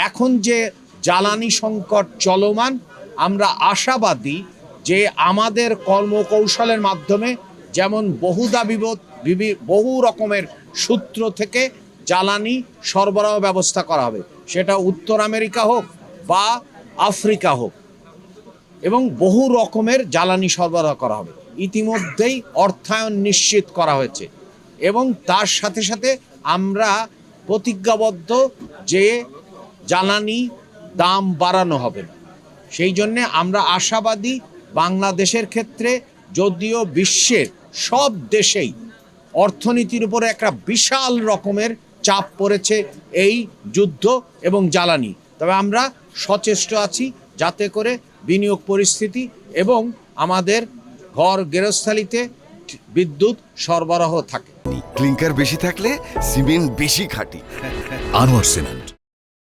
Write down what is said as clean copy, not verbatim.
এখন যে জ্বালানি সংকট চলমান, আমরা আশাবাদী যে আমাদের কর্মকৌশলের মাধ্যমে যেমন বহু রকমের সূত্র থেকে জ্বালানি সরবরাহ ব্যবস্থা করা হবে, সেটা উত্তর আমেরিকা হোক বা আফ্রিকা হোক, এবং বহু রকমের জ্বালানি সরবরাহ করা হবে। ইতিমধ্যেই অর্থায়ন নিশ্চিত করা হয়েছে এবং তার সাথে সাথে আমরা প্রতিজ্ঞাবদ্ধ যে জ্বালানি দাম বাড়ানো হবে না। সেই জন্যে আমরা আশাবাদী বাংলাদেশের ক্ষেত্রে, যদিও বিশ্বের সব দেশেই অর্থনীতির উপরে একটা বিশাল রকমের চাপ পড়েছে এই যুদ্ধ এবং জ্বালানি, তবে আমরা সচেষ্ট আছি যাতে করে বিনিয়োগ পরিস্থিতি এবং আমাদের ঘর গৃহস্থালিতে বিদ্যুৎ সরবরাহ থাকে। ক্লিংকার বেশি থাকলে সিমেন্ট বেশি খাঁটি। আনোয়ার সিমেন্ট,